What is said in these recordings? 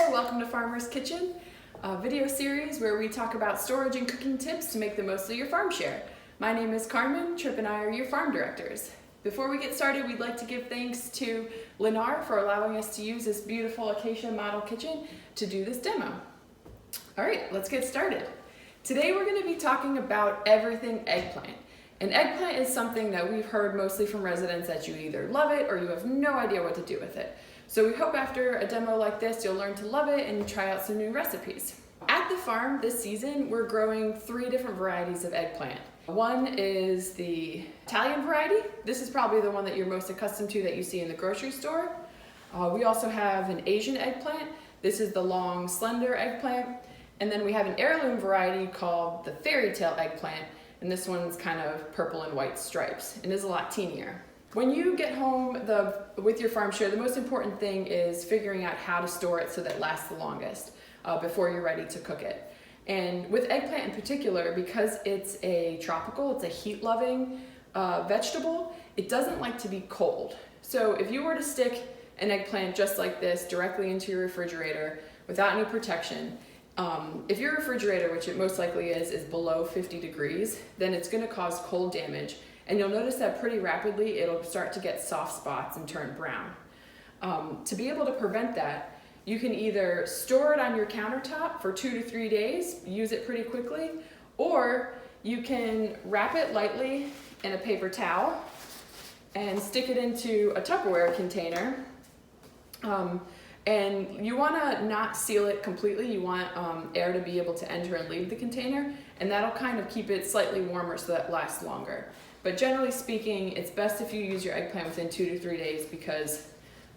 there, welcome to Farmer's Kitchen, a video series where we talk about storage and cooking tips to make the most of your farm share. My name is Carmen, Tripp and I are your farm directors. Before we get started, we'd like to give thanks to Lennar for allowing us to use this beautiful acacia model kitchen to do this demo. All right, let's get started. Today we're going to be talking about everything eggplant. And eggplant is something that we've heard mostly from residents that you either love it or you have no idea what to do with it. So we hope after a demo like this, you'll learn to love it and try out some new recipes. At the farm this season, we're growing 3 different varieties of eggplant. One is the Italian variety. This is probably the one that you're most accustomed to that you see in the grocery store. We also have an Asian eggplant. This is the long, slender eggplant. And then we have an heirloom variety called the fairy tale eggplant. And this one's kind of purple and white stripes and is a lot teenier. When you get home with your farm share, the most important thing is figuring out how to store it so that it lasts the longest before you're ready to cook it. And with eggplant in particular, because it's a tropical, it's a heat-loving vegetable, it doesn't like to be cold. So if you were to stick an eggplant just like this directly into your refrigerator without any protection, if your refrigerator, which it most likely is below 50 degrees, then it's going to cause cold damage. And you'll notice that pretty rapidly it'll start to get soft spots and turn brown. To be able to prevent that, you can either store it on your countertop for 2 to 3 days, use it pretty quickly, or you can wrap it lightly in a paper towel and stick it into a Tupperware container. And you want to not seal it completely. You want air to be able to enter and leave the container, and that'll kind of keep it slightly warmer so that it lasts longer. But generally speaking, it's best if you use your eggplant within 2 to 3 days because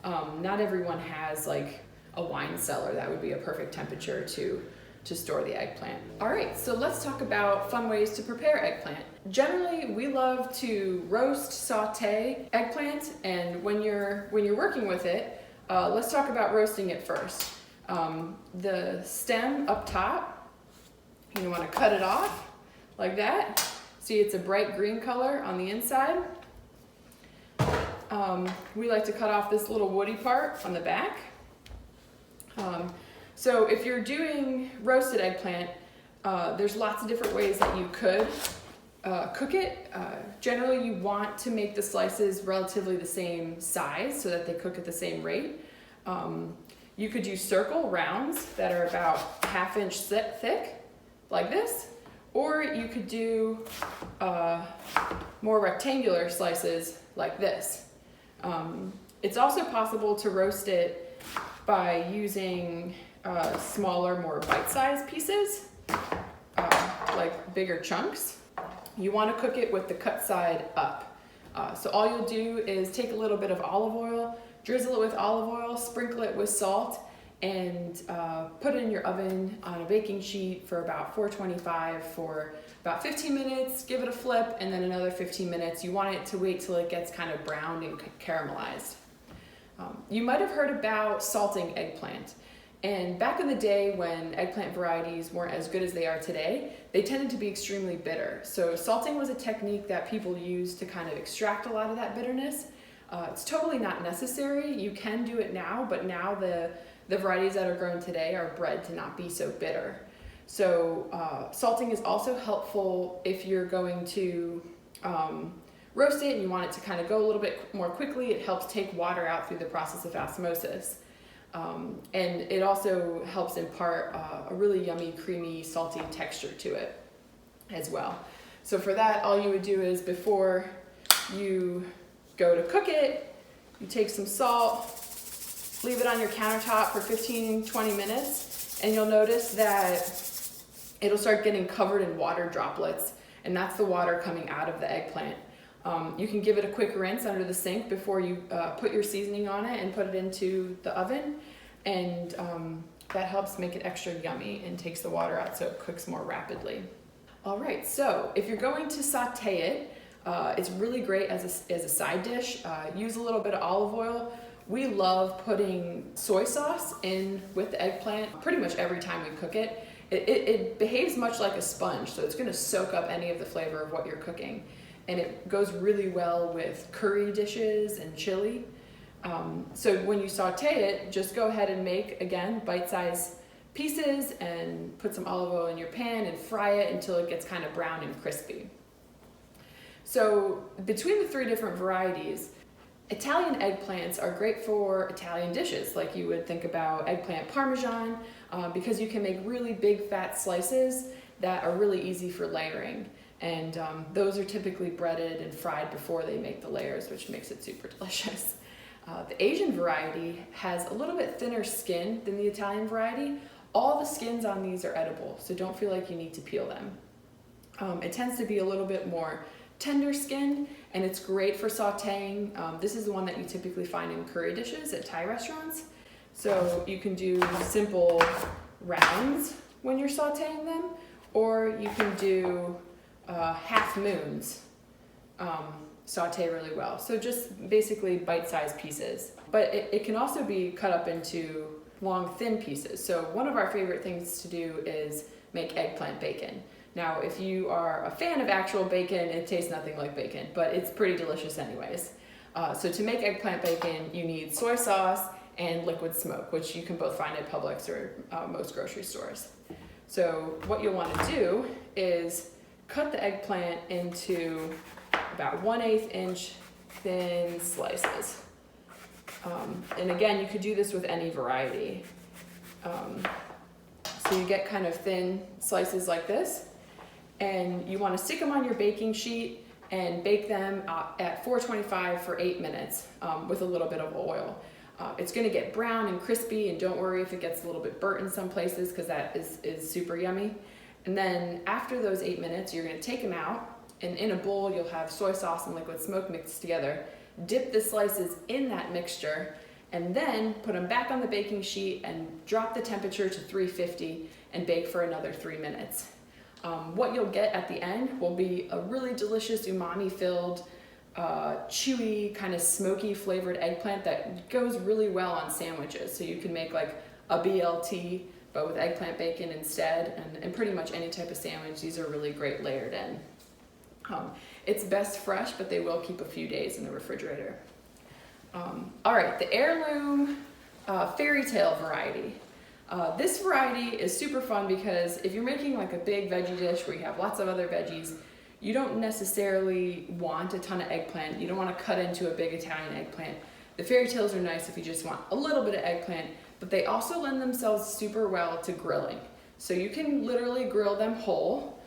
not everyone has like a wine cellar. That would be a perfect temperature to store the eggplant. All right, so let's talk about fun ways to prepare eggplant. Generally, we love to roast, saute eggplant, and when you're working with it, let's talk about roasting it first. The stem up top, you want to cut it off like that. See, it's a bright green color on the inside. We like to cut off this little woody part on the back. So if you're doing roasted eggplant, there's lots of different ways that you could cook it. Generally, you want to make the slices relatively the same size so that they cook at the same rate. You could use circle rounds that are about 1/2 inch thick, like this. Or you could do more rectangular slices like this. It's also possible to roast it by using smaller, more bite-sized pieces, like bigger chunks. You want to cook it with the cut side up. So all you'll do is take a little bit of olive oil, drizzle it with olive oil, sprinkle it with salt, and put it in your oven on a baking sheet for about 425 for about 15 minutes, give it a flip, and then another 15 minutes. You want it to wait till it gets kind of browned and caramelized. You might have heard about salting eggplant. And back in the day when eggplant varieties weren't as good as they are today, they tended to be extremely bitter. So salting was a technique that people used to kind of extract a lot of that bitterness. It's totally not necessary. You can do it now, but now the varieties that are grown today are bred to not be so bitter. So salting is also helpful if you're going to roast it and you want it to kind of go a little bit more quickly. It helps take water out through the process of osmosis. And it also helps impart a really yummy, creamy, salty texture to it as well. So for that, all you would do is before you go to cook it, you take some salt, leave it on your countertop for 15-20 minutes, and you'll notice that it'll start getting covered in water droplets, and that's the water coming out of the eggplant. You can give it a quick rinse under the sink before you put your seasoning on it and put it into the oven, and that helps make it extra yummy and takes the water out so it cooks more rapidly. All right, so if you're going to saute it, it's really great as a side dish. Use a little bit of olive oil. We love putting soy sauce in with the eggplant pretty much every time we cook it. It behaves much like a sponge, so it's going to soak up any of the flavor of what you're cooking. And it goes really well with curry dishes and chili. So when you saute it, just go ahead and make, again, bite-sized pieces and put some olive oil in your pan and fry it until it gets kind of brown and crispy. So between the 3 different varieties, Italian eggplants are great for Italian dishes, like you would think about eggplant parmesan, because you can make really big fat slices that are really easy for layering. And those are typically breaded and fried before they make the layers, which makes it super delicious. The Asian variety has a little bit thinner skin than the Italian variety. All the skins on these are edible, so don't feel like you need to peel them. It tends to be a little bit more tender skinned, and it's great for sauteing. This is the one that you typically find in curry dishes at Thai restaurants. So you can do simple rounds when you're sauteing them, or you can do half moons. Saute really well. So just basically bite-sized pieces. But it can also be cut up into long, thin pieces. So one of our favorite things to do is make eggplant bacon. Now, if you are a fan of actual bacon, it tastes nothing like bacon, but it's pretty delicious anyways. So to make eggplant bacon, you need soy sauce and liquid smoke, which you can both find at Publix or most grocery stores. So what you'll want to do is cut the eggplant into about 1/8 inch thin slices. And again, you could do this with any variety. So you get kind of thin slices like this, and you want to stick them on your baking sheet and bake them at 425 for 8 minutes with a little bit of oil. It's going to get brown and crispy, and don't worry if it gets a little bit burnt in some places, because that is super yummy. And then after those 8 minutes, you're going to take them out, and in a bowl you'll have soy sauce and liquid smoke mixed together. Dip the slices in that mixture, and then put them back on the baking sheet and drop the temperature to 350 and bake for another 3 minutes. What you'll get at the end will be a really delicious umami-filled, chewy, kind of smoky flavored eggplant that goes really well on sandwiches. So you can make like a BLT, but with eggplant bacon instead, and pretty much any type of sandwich. These are really great layered in. It's best fresh, but they will keep a few days in the refrigerator. All right, the heirloom fairy tale variety. This variety is super fun because if you're making like a big veggie dish where you have lots of other veggies, you don't necessarily want a ton of eggplant. You don't want to cut into a big Italian eggplant. The fairy tales are nice if you just want a little bit of eggplant, but they also lend themselves super well to grilling. So you can literally grill them whole,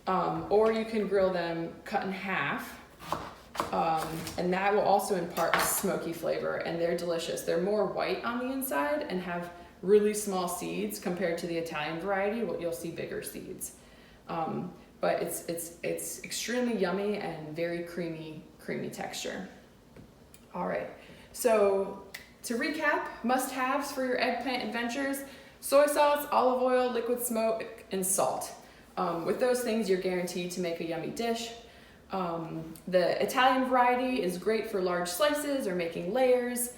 or you can grill them cut in half, and that will also impart a smoky flavor, and they're delicious. They're more white on the inside and have really small seeds compared to the Italian variety. Well, you'll see bigger seeds. But it's extremely yummy and very creamy texture. All right, so to recap, must-haves for your eggplant adventures: soy sauce, olive oil, liquid smoke, and salt. With those things, you're guaranteed to make a yummy dish. The Italian variety is great for large slices or making layers.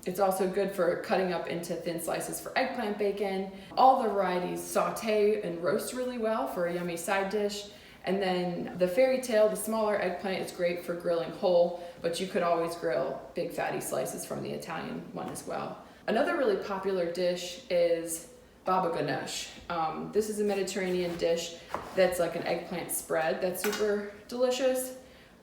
It's also good for cutting up into thin slices for eggplant bacon. All the varieties saute and roast really well for a yummy side dish. And then the fairy tale, the smaller eggplant, is great for grilling whole, but you could always grill big fatty slices from the Italian one as well. Another really popular dish is baba ganoush. This is a Mediterranean dish that's like an eggplant spread that's super delicious.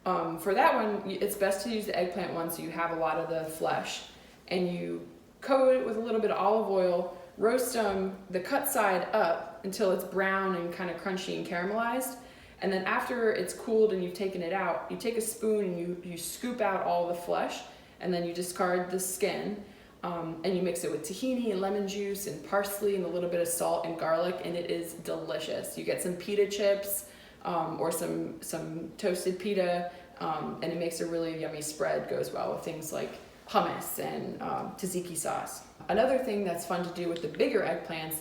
For that one, it's best to use the eggplant one so you have a lot of the flesh. And you coat it with a little bit of olive oil, roast the cut side up until it's brown and kind of crunchy and caramelized. And then after it's cooled and you've taken it out, you take a spoon and you scoop out all the flesh, and then you discard the skin. And you mix it with tahini and lemon juice and parsley and a little bit of salt and garlic, and it is delicious. You get some pita chips or some toasted pita, and it makes a really yummy spread. Goes well with things like hummus and tzatziki sauce. Another thing that's fun to do with the bigger eggplants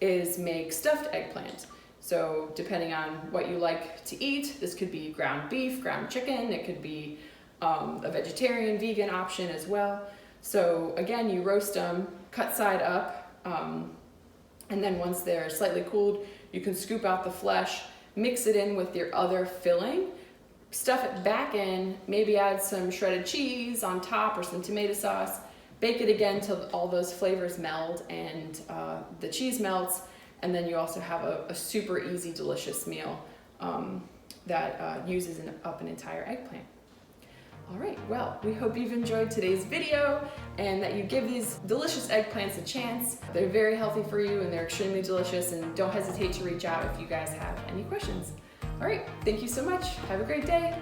is make stuffed eggplant. So depending on what you like to eat, this could be ground beef, ground chicken, it could be a vegetarian, vegan option as well. So again, you roast them, cut side up, and then once they're slightly cooled, you can scoop out the flesh, mix it in with your other filling, stuff it back in, maybe add some shredded cheese on top or some tomato sauce, bake it again till all those flavors meld and the cheese melts, and then you also have a super easy, delicious meal that uses up an entire eggplant. All right, well, we hope you've enjoyed today's video and that you give these delicious eggplants a chance. They're very healthy for you and they're extremely delicious, and don't hesitate to reach out if you guys have any questions. All right, thank you so much. Have a great day.